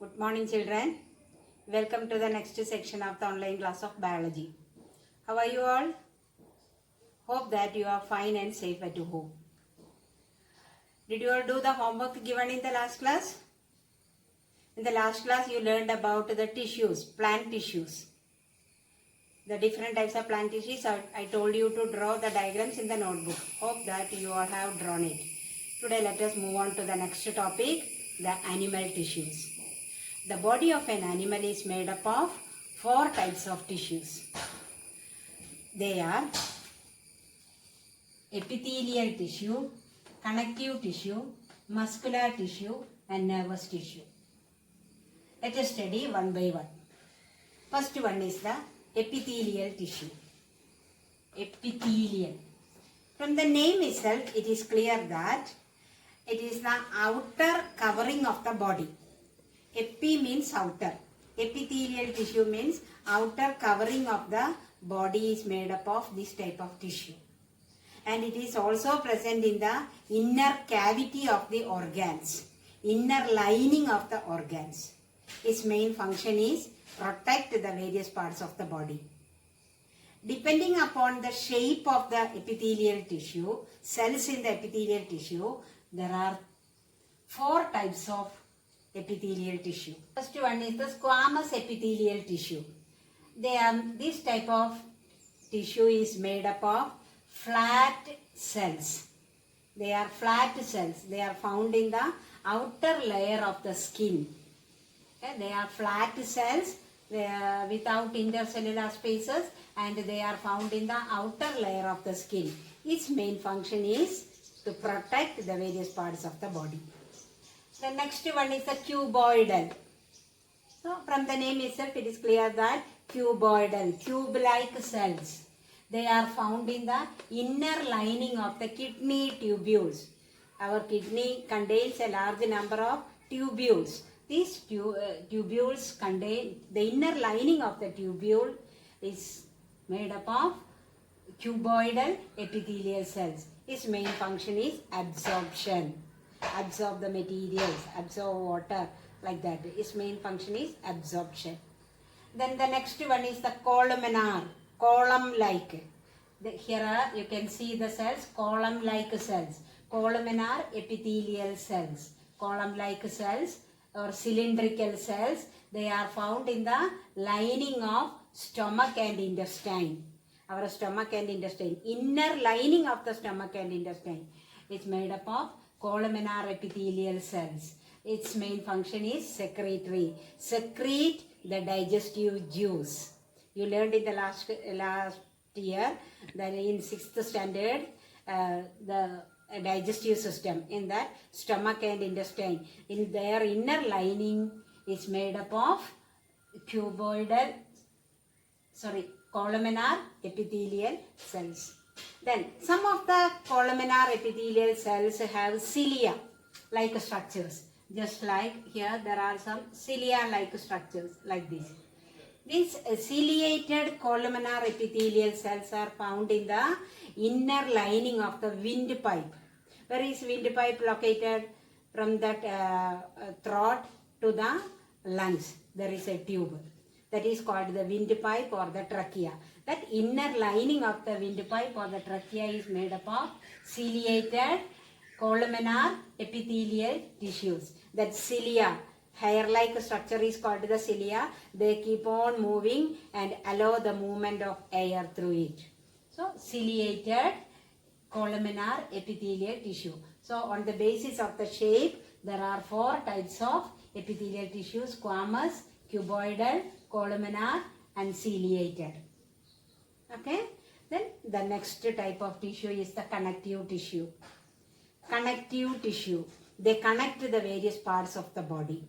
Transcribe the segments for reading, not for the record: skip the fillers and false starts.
Good morning, children. Welcome to the next section of the online class of biology. How are you all? Hope that you are fine and safe at home. Did you all do the homework given in the last class? In the last class, you learned about the tissues, plant tissues. The different types of plant tissues. I told you to draw the diagrams in the notebook. Hope that you all have drawn it. Today, let us move on to the next topic, the animal tissues. The body of an animal is made up of 4 types of tissues. They are epithelial tissue, connective tissue, muscular tissue and nervous tissue. Let us study one by one. First one is the epithelial tissue. Epithelial. From the name itself, it is clear that it is the outer covering of the body. Epi means outer. Epithelial tissue means outer covering of the body is made up of this type of tissue. And it is also present in the inner cavity of the organs, inner lining of the organs. Its main function is protect the various parts of the body. Depending upon the shape of the epithelial tissue, cells in the epithelial tissue, there are 4 types of epithelial tissue. First one is the squamous epithelial tissue. This type of tissue is made up of flat cells. They are flat cells. They are found in the outer layer of the skin. Okay? They are flat cells without intercellular spaces and they are found in the outer layer of the skin. Its main function is to protect the various parts of the body. The next one is the cuboidal. So from the name itself it is clear that cuboidal, cube-like cells. They are found in the inner lining of the kidney tubules. Our kidney contains a large number of tubules. These tubules contain, the inner lining of the tubule is made up of cuboidal epithelial cells. Its main function is absorption. Absorb the materials, absorb water, like that. Its main function is absorption. Then the next one is the columnar, column-like. Here you can see the cells, column-like cells. Columnar epithelial cells. Column-like cells or cylindrical cells, they are found in the lining of stomach and intestine. Our stomach and intestine, inner lining of the stomach and intestine is made up of columnar epithelial cells. Its main function is secretory. Secrete the digestive juice. You learned in the last year that in 6th standard the digestive system in that stomach and intestine. In their inner lining is made up of columnar epithelial cells. Then some of the columnar epithelial cells have cilia-like structures. Just like here there are some cilia-like structures like this. These ciliated columnar epithelial cells are found in the inner lining of the windpipe. Where is windpipe located? From that throat to the lungs there is a tube. That is called the windpipe or the trachea. That inner lining of the windpipe or the trachea is made up of ciliated columnar epithelial tissues. That cilia, hair-like structure is called the cilia. They keep on moving and allow the movement of air through it. So, ciliated columnar epithelial tissue. So, on the basis of the shape, there are 4 types of epithelial tissue: squamous, cuboidal, columnar and ciliated. Okay. Then the next type of tissue is the connective tissue. Connective tissue. They connect the various parts of the body.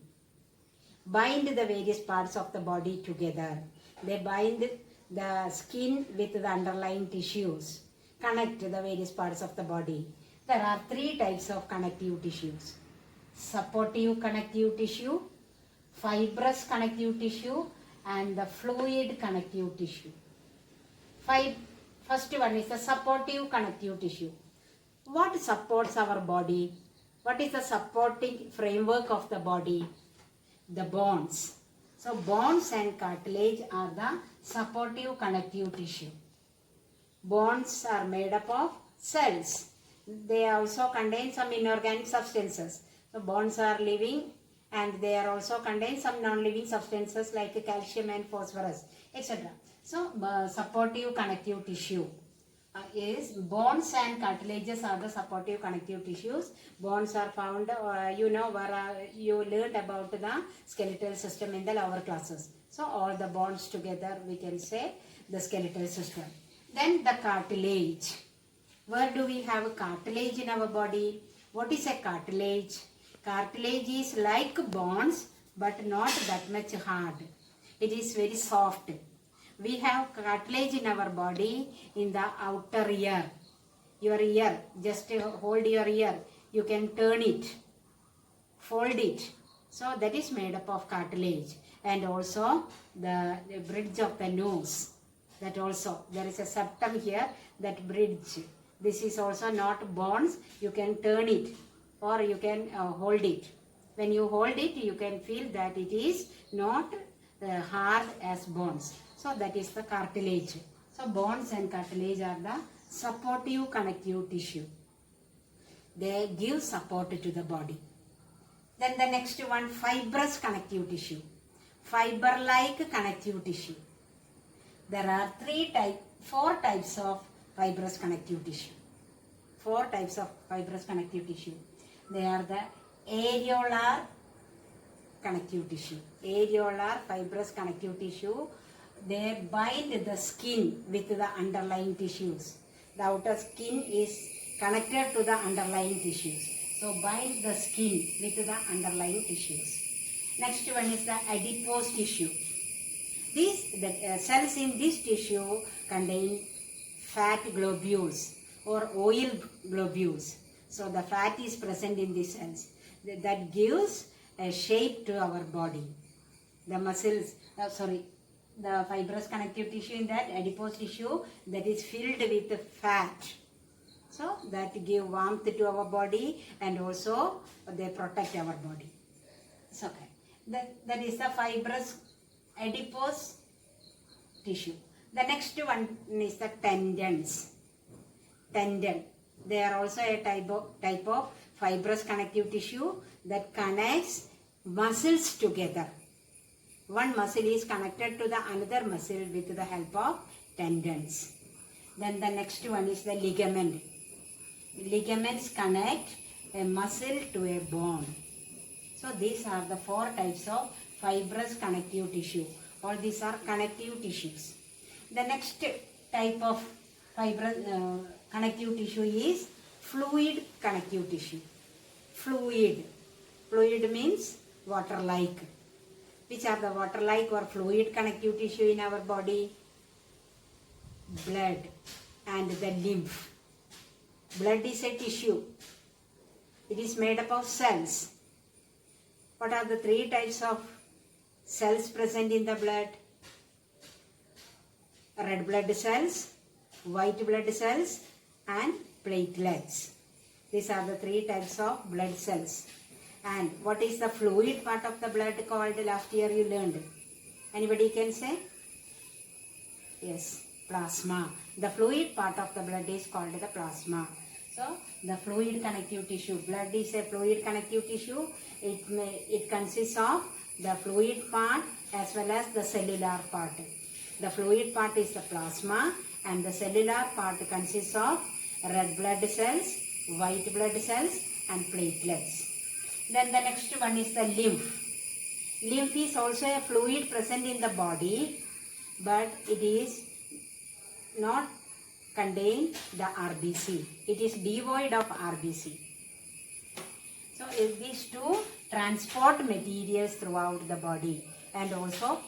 Bind the various parts of the body together. They bind the skin with the underlying tissues. Connect the various parts of the body. There are 3 types of connective tissues. Supportive connective tissue, fibrous connective tissue and the fluid connective tissue. First one is the supportive connective tissue. What supports our body? What is the supporting framework of the body? the bones. So bones and cartilage are the supportive connective tissue. Bones are made up of cells. They also contain some inorganic substances. So bones are living and they are also contain some non-living substances like calcium and phosphorus, etc. So supportive connective tissue is bones and cartilages are the supportive connective tissues. Bones are found, where you learned about the skeletal system in the lower classes. So all the bones together we can say the skeletal system. Then the cartilage. Where do we have cartilage in our body? What is a cartilage? Cartilage is like bones but not that much hard. It is very soft. We have cartilage in our body in the outer ear. Your ear, just hold your ear. You can turn it, fold it. So that is made up of cartilage. And also the bridge of the nose. That also, there is a septum here, that bridge. This is also not bones. You can turn it or you can hold it. When you hold it, you can feel that it is not hard as bones. So that is the cartilage. So bones and cartilage are the supportive connective tissue. They give support to the body. Then the next one, fibrous connective tissue. Fiber-like connective tissue. There are four types of fibrous connective tissue. Four types of fibrous connective tissue. They are the areolar connective tissue. Areolar fibrous connective tissue. They bind the skin with the underlying tissues. The outer skin is connected to the underlying tissues. So bind the skin with the underlying tissues. Next one is the adipose tissue. The cells in this tissue contain fat globules or oil globules. So the fat is present in these cells. That gives a shape to our body. The muscles, the fibrous connective tissue in that adipose tissue that is filled with fat. So that give warmth to our body and also they protect our body. It's okay. That is the fibrous adipose tissue. The next one is the tendons. Tendon. They are also a type of fibrous connective tissue that connects muscles together. One muscle is connected to the another muscle with the help of tendons. Then the next one is the ligament. Ligaments connect a muscle to a bone. So these are the four types of fibrous connective tissue. All these are connective tissues. The next type of fibrous connective tissue is fluid connective tissue. Fluid. Fluid means water-like. Which are the water-like or fluid connective tissue in our body? Blood and the lymph. Blood is a tissue. It is made up of cells. What are the three types of cells present in the blood? Red blood cells, white blood cells and platelets. These are the three types of blood cells. And what is the fluid part of the blood called? Last year you learned. Anybody can say? Yes, plasma. The fluid part of the blood is called the plasma. So the fluid connective tissue. Blood is a fluid connective tissue. It consists of the fluid part as well as the cellular part. The fluid part is the plasma and the cellular part consists of red blood cells, white blood cells and platelets. Then the next one is the lymph. Lymph is also a fluid present in the body, but it is not contain the RBC. It is devoid of RBC. So these two transport materials throughout the body and also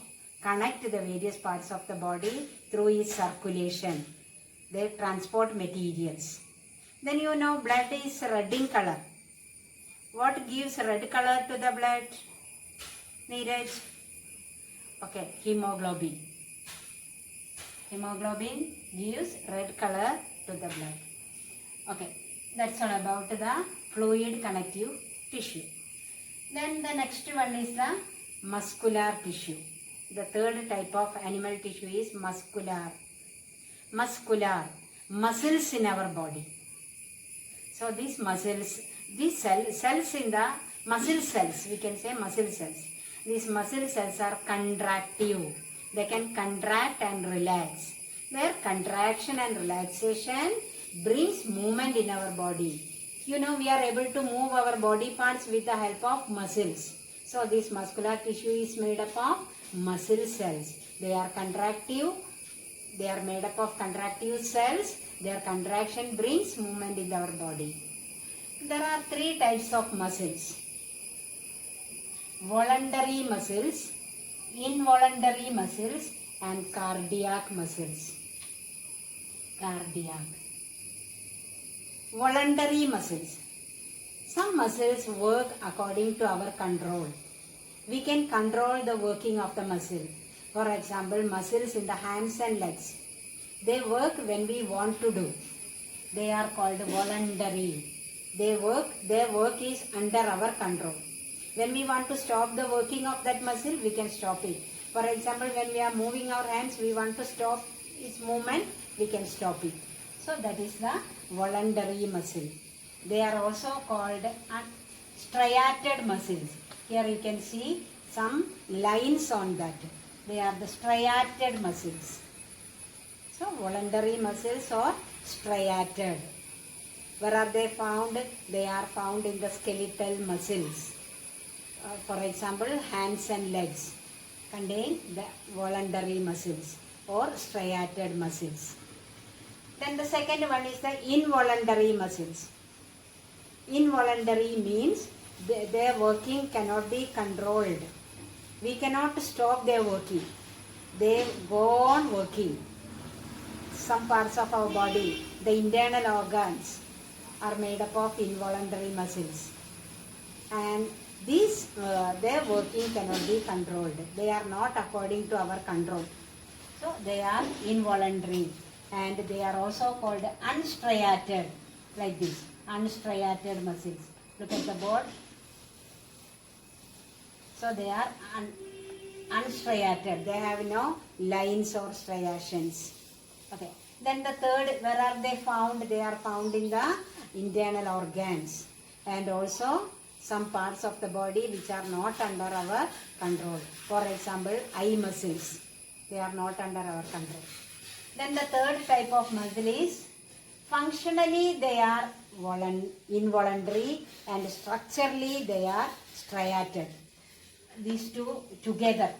connect the various parts of the body through its circulation. They transport materials. Then you know blood is red in color. What gives red color to the blood? Neeraj? Okay, hemoglobin. Hemoglobin gives red color to the blood. Okay, that's all about the fluid connective tissue. Then the next one is the muscular tissue. The third type of animal tissue is muscular. Muscular, muscles in our body. So these muscles, these cells in the muscle cells, we can say muscle cells. These muscle cells are contractive. They can contract and relax. Their contraction and relaxation brings movement in our body. You know, we are able to move our body parts with the help of muscles. So this muscular tissue is made up of muscle cells. They are contractive. They are made up of contractive cells. Their contraction brings movement in our body. There are three types of muscles. Voluntary muscles, involuntary muscles, and cardiac muscles. Cardiac. Voluntary muscles. Some muscles work according to our control. We can control the working of the muscle. For example, muscles in the hands and legs. They work when we want to do. They are called voluntary. Their work is under our control. When we want to stop the working of that muscle, we can stop it. For example, when we are moving our hands, we want to stop its movement, we can stop it. So that is the voluntary muscle. They are also called striated muscles. Here you can see some lines on that. They are the striated muscles. So voluntary muscles are striated. Where are they found? They are found in the skeletal muscles. For example, hands and legs contain the voluntary muscles or striated muscles. Then the second one is the involuntary muscles. Involuntary means their working cannot be controlled. We cannot stop their working. They go on working. Some parts of our body, the internal organs, are made up of involuntary muscles. And these, their working cannot be controlled. They are not according to our control. So they are involuntary. And they are also called unstriated, like this, unstriated muscles. Look at the board. So they are unstriated. They have no lines or striations. Okay. Then the third, where are they found? They are found in the internal organs and also some parts of the body which are not under our control. For example, eye muscles. They are not under our control. Then the third type of muscle is functionally they are involuntary and structurally they are striated. These two together,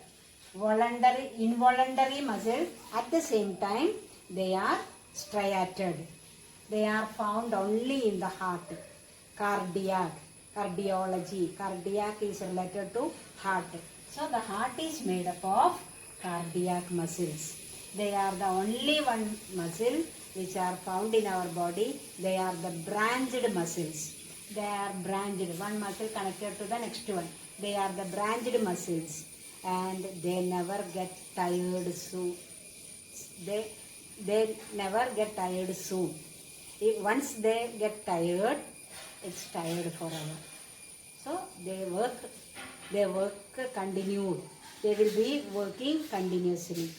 voluntary, involuntary muscles, at the same time they are striated. They are found only in the heart. Cardiac, cardiology. Cardiac is related to heart. So the heart is made up of cardiac muscles. They are the only one muscle which are found in our body. They are the branched muscles. They are branched. One muscle connected to the next one. They are the branched muscles and they never get tired soon. They never get tired soon. Once they get tired, it's tired forever. So they work continued. They will be working continuously.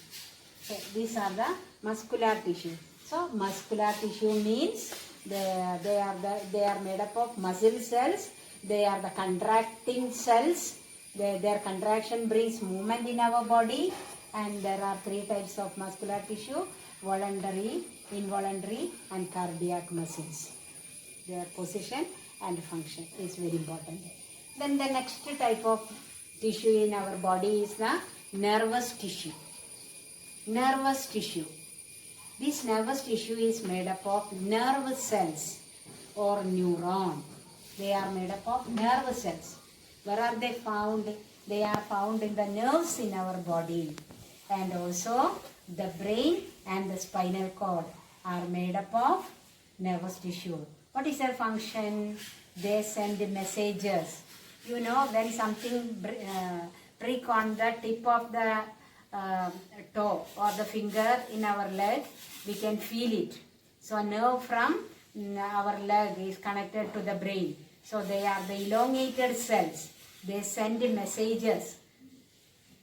So these are the muscular tissue. So muscular tissue means they are made up of muscle cells. They are the contracting cells. Their contraction brings movement in our body. And there are three types of muscular tissue: voluntary, involuntary, and cardiac muscles. Their position and function is very important. Then the next type of tissue in our body is the nervous tissue. Nervous tissue. This nervous tissue is made up of nerve cells or neuron. They are made up of nerve cells. Where are they found? They are found in the nerves in our body. And also the brain and the spinal cord are made up of nervous tissue. What is their function? They send messages. You know, when something prick on the tip of the toe or the finger in our leg, we can feel it. So a nerve from our leg is connected to the brain. So they are the elongated cells. They send messages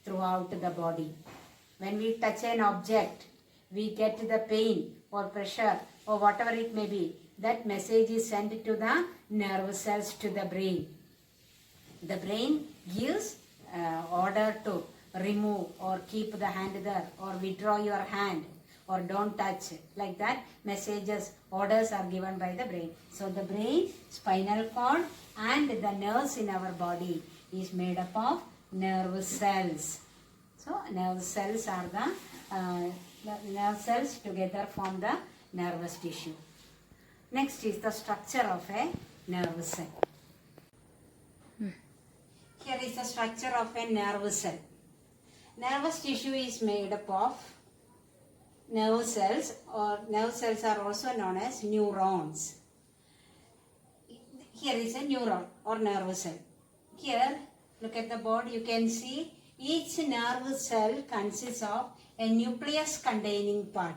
throughout the body. When we touch an object, we get the pain or pressure or whatever it may be. That message is sent to the nerve cells to the brain. The brain gives order to remove or keep the hand there or withdraw your hand or don't touch. Like that, messages, orders are given by the brain. So the brain, spinal cord and the nerves in our body is made up of nerve cells. So nerve cells are the nerve cells together form the nervous tissue. Next is the structure of a nerve cell. Here is the structure of a nerve cell. Nervous tissue is made up of nerve cells, or nerve cells are also known as neurons. Here is a neuron or nerve cell. Here, look at the board, you can see each nerve cell consists of a nucleus containing part.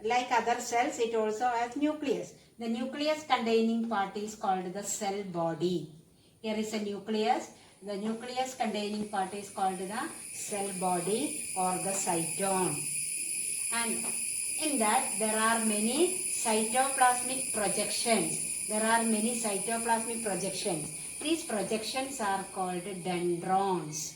Like other cells, it also has nucleus. The nucleus containing part is called the cell body. Here is a nucleus. The nucleus containing part is called the cell body or the cytosol. And in that there are many cytoplasmic projections. These projections are called dendrons.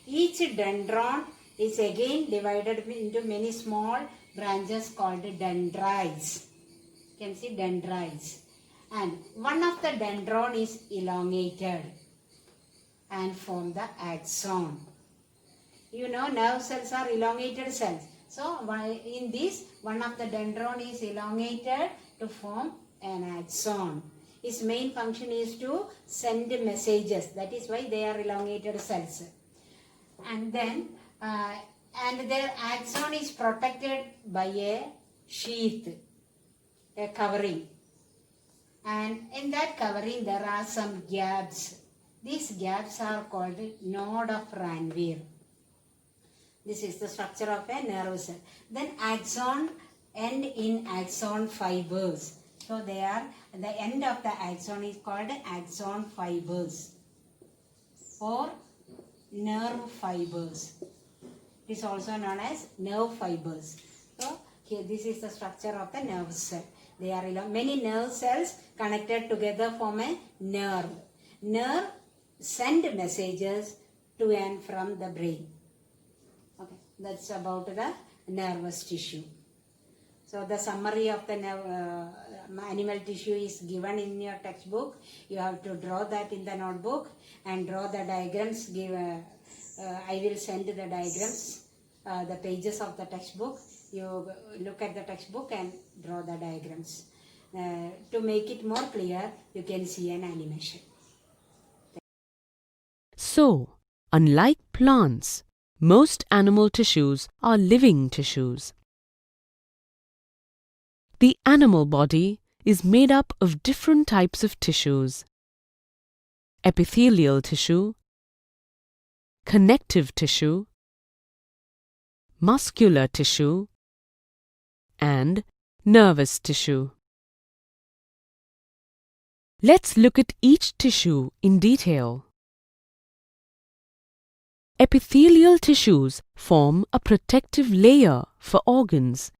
Each dendron is again divided into many small branches called dendrites. You can see dendrites. And one of the dendron is elongated and form the axon. You know, nerve cells are elongated cells. So in this, one of the dendron is elongated to form an axon. Its main function is to send messages. That is why they are elongated cells. And then and their axon is protected by a sheath, a covering. And in that covering there are some gaps. These gaps are called node of Ranvier. This is the structure of a nerve cell. Then axon end in axon fibers. So they are, the end of the axon is called axon fibers or nerve fibers. It is also known as nerve fibers. So here this is the structure of the nerve cell. They are many nerve cells connected together form a nerve. Nerve send messages to and from the brain. Okay, that's about the nervous tissue. So the summary of the animal tissue is given in your textbook. You have to draw that in the notebook and draw the diagrams. I will send the diagrams, the pages of the textbook. You look at the textbook and draw the diagrams. To make it more clear, you can see an animation. So, unlike plants, most animal tissues are living tissues. The animal body is made up of different types of tissues: epithelial tissue, connective tissue, muscular tissue, and nervous tissue. Let's look at each tissue in detail. Epithelial tissues form a protective layer for organs.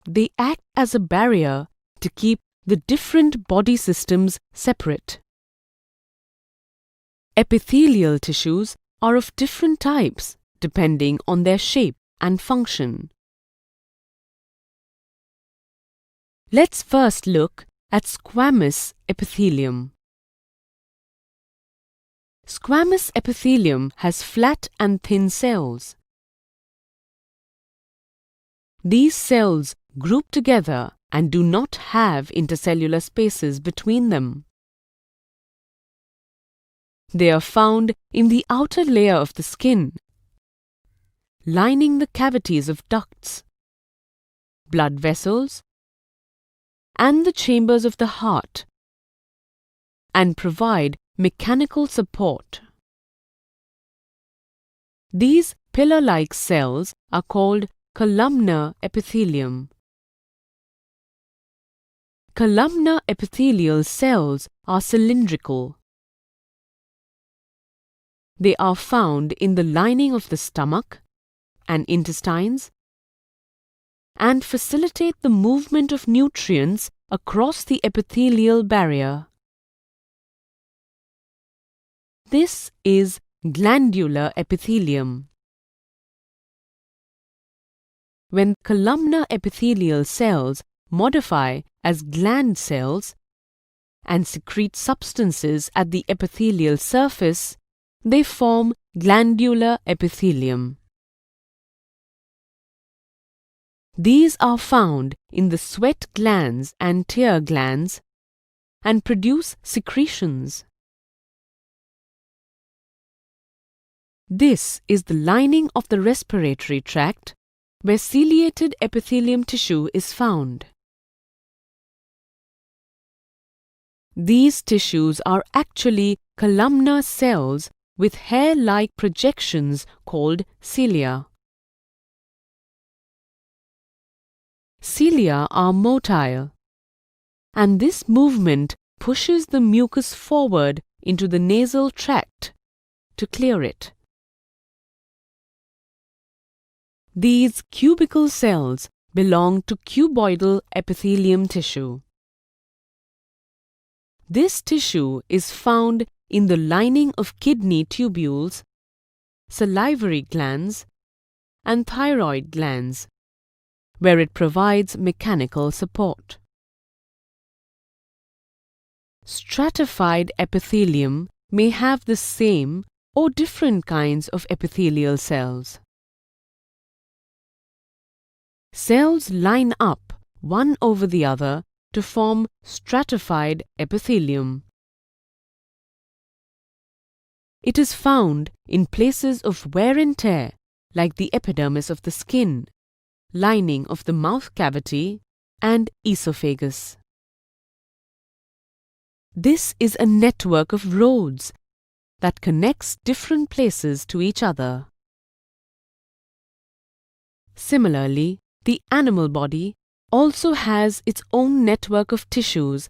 They act as a barrier to keep the different body systems separate. Epithelial tissues are of different types depending on their shape and function. Let's first look at squamous epithelium. Squamous epithelium has flat and thin cells. These cells group together and do not have intercellular spaces between them. They are found in the outer layer of the skin, lining the cavities of ducts, blood vessels, and the chambers of the heart, and provide mechanical support. These pillar-like cells are called columnar epithelium. Columnar epithelial cells are cylindrical. They are found in the lining of the stomach and intestines and facilitate the movement of nutrients across the epithelial barrier. This is glandular epithelium. When columnar epithelial cells modify as gland cells and secrete substances at the epithelial surface, they form glandular epithelium. These are found in the sweat glands and tear glands and produce secretions. This is the lining of the respiratory tract where ciliated epithelium tissue is found. These tissues are actually columnar cells with hair-like projections called cilia. Cilia are motile, and this movement pushes the mucus forward into the nasal tract to clear it. These cubical cells belong to cuboidal epithelium tissue. This tissue is found in the lining of kidney tubules, salivary glands, and thyroid glands, where it provides mechanical support. Stratified epithelium may have the same or different kinds of epithelial cells. Cells line up one over the other to form stratified epithelium. It is found in places of wear and tear, like the epidermis of the skin, lining of the mouth cavity, and esophagus. This is a network of roads that connects different places to each other. Similarly, the animal body also has its own network of tissues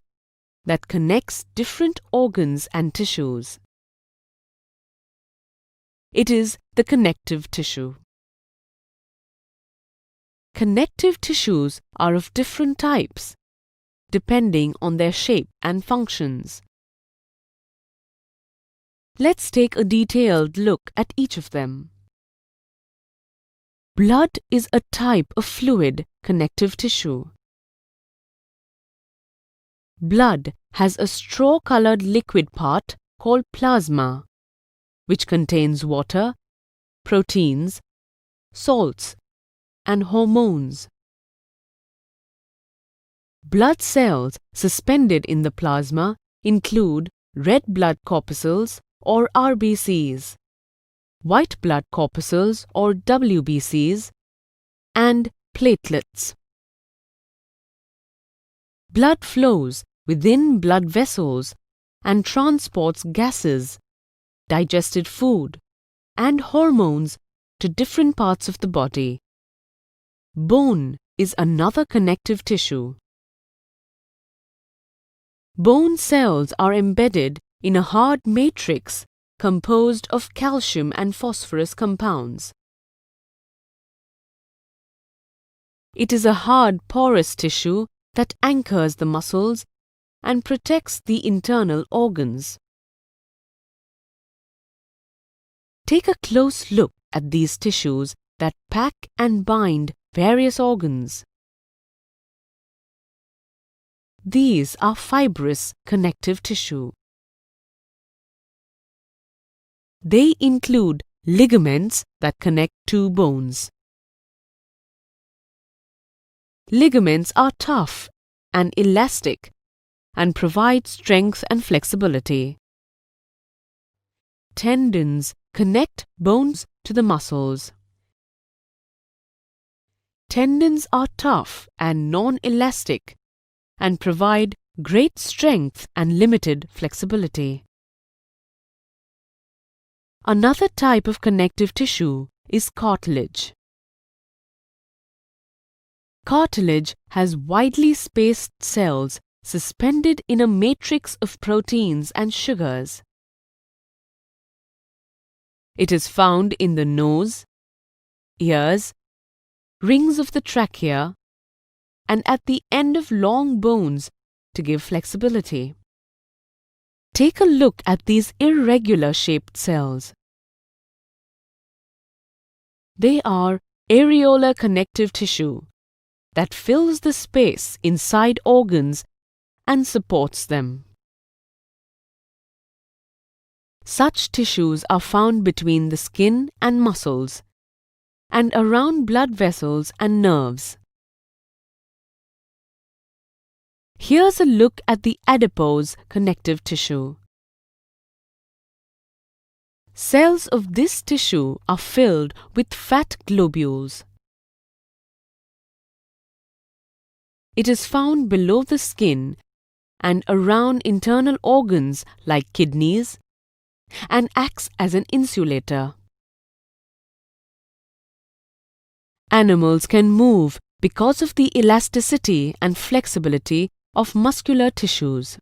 that connects different organs and tissues. It is the connective tissue. Connective tissues are of different types, depending on their shape and functions. Let's take a detailed look at each of them. Blood is a type of fluid connective tissue. Blood has a straw-colored liquid part called plasma, which contains water, proteins, salts, and hormones. Blood cells suspended in the plasma include red blood corpuscles or RBCs, white blood corpuscles or WBCs, and platelets. Blood flows within blood vessels and transports gases, digested food, and hormones to different parts of the body. Bone is another connective tissue. Bone cells are embedded in a hard matrix composed of calcium and phosphorus compounds. It is a hard, porous tissue that anchors the muscles and protects the internal organs. Take a close look at these tissues that pack and bind various organs. These are fibrous connective tissue. They include ligaments that connect two bones. Ligaments are tough and elastic and provide strength and flexibility. Tendons connect bones to the muscles. Tendons are tough and non-elastic and provide great strength and limited flexibility. Another type of connective tissue is cartilage. Cartilage has widely spaced cells suspended in a matrix of proteins and sugars. It is found in the nose, ears, rings of the trachea, and at the end of long bones to give flexibility. Take a look at these irregular shaped cells. They are areolar connective tissue that fills the space inside organs and supports them. Such tissues are found between the skin and muscles and around blood vessels and nerves. Here's a look at the adipose connective tissue. Cells of this tissue are filled with fat globules. It is found below the skin and around internal organs like kidneys and acts as an insulator. Animals can move because of the elasticity and flexibility of muscular tissues.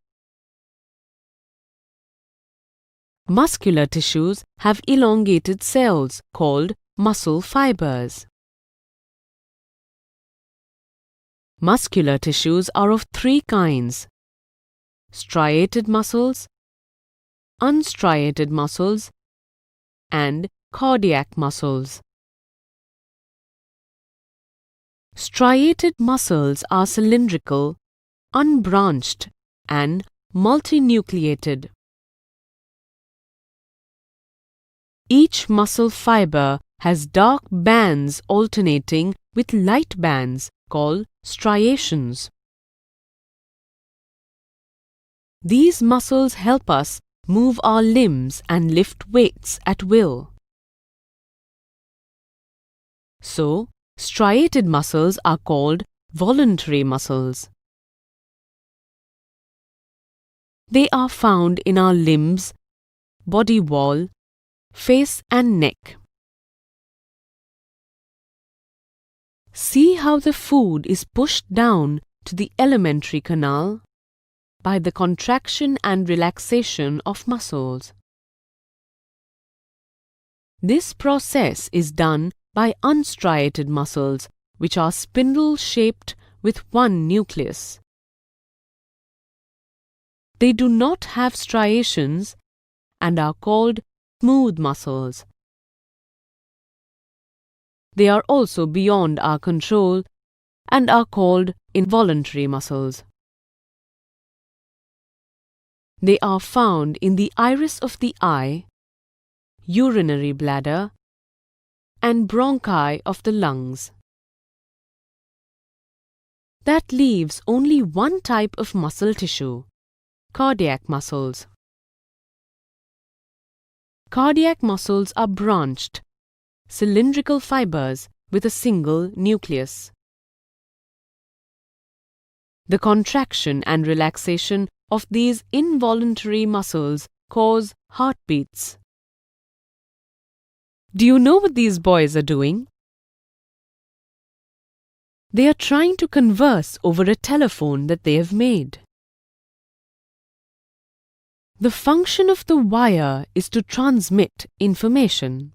Muscular tissues have elongated cells called muscle fibers. Muscular tissues are of three kinds: striated muscles, unstriated muscles, and cardiac muscles. Striated muscles are cylindrical, unbranched, and multinucleated. Each muscle fiber has dark bands alternating with light bands called striations. These muscles help us move our limbs and lift weights at will. So, striated muscles are called voluntary muscles. They are found in our limbs, body wall, face and neck. See how the food is pushed down to the alimentary canal by the contraction and relaxation of muscles. This process is done by unstriated muscles, which are spindle-shaped with one nucleus. They do not have striations and are called smooth muscles. They are also beyond our control and are called involuntary muscles. They are found in the iris of the eye, urinary bladder, and bronchi of the lungs. That leaves only one type of muscle tissue: cardiac muscles. Cardiac muscles are branched, cylindrical fibers with a single nucleus. The contraction and relaxation of these involuntary muscles cause heartbeats. Do you know what these boys are doing? They are trying to converse over a telephone that they have made. The function of the wire is to transmit information.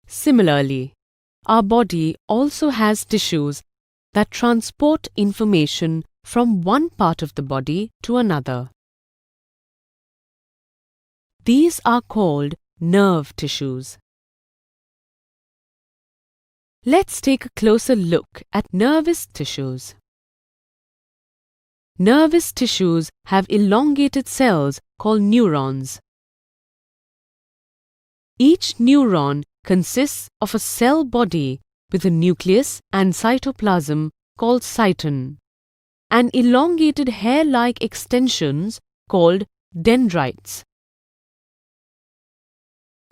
Similarly, our body also has tissues that transport information from one part of the body to another. These are called nerve tissues. Let's take a closer look at nervous tissues. Nervous tissues have elongated cells called neurons. Each neuron consists of a cell body with a nucleus and cytoplasm called cyton, and elongated hair-like extensions called dendrites.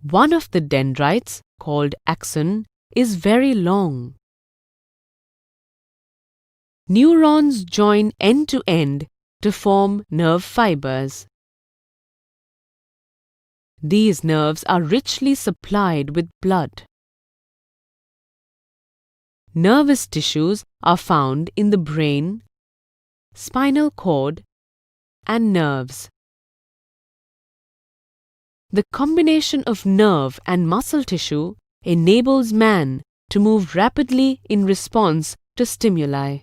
One of the dendrites, called axon, is very long. Neurons join end to end to form nerve fibers. These nerves are richly supplied with blood. Nervous tissues are found in the brain, spinal cord, and nerves. The combination of nerve and muscle tissue enables man to move rapidly in response to stimuli.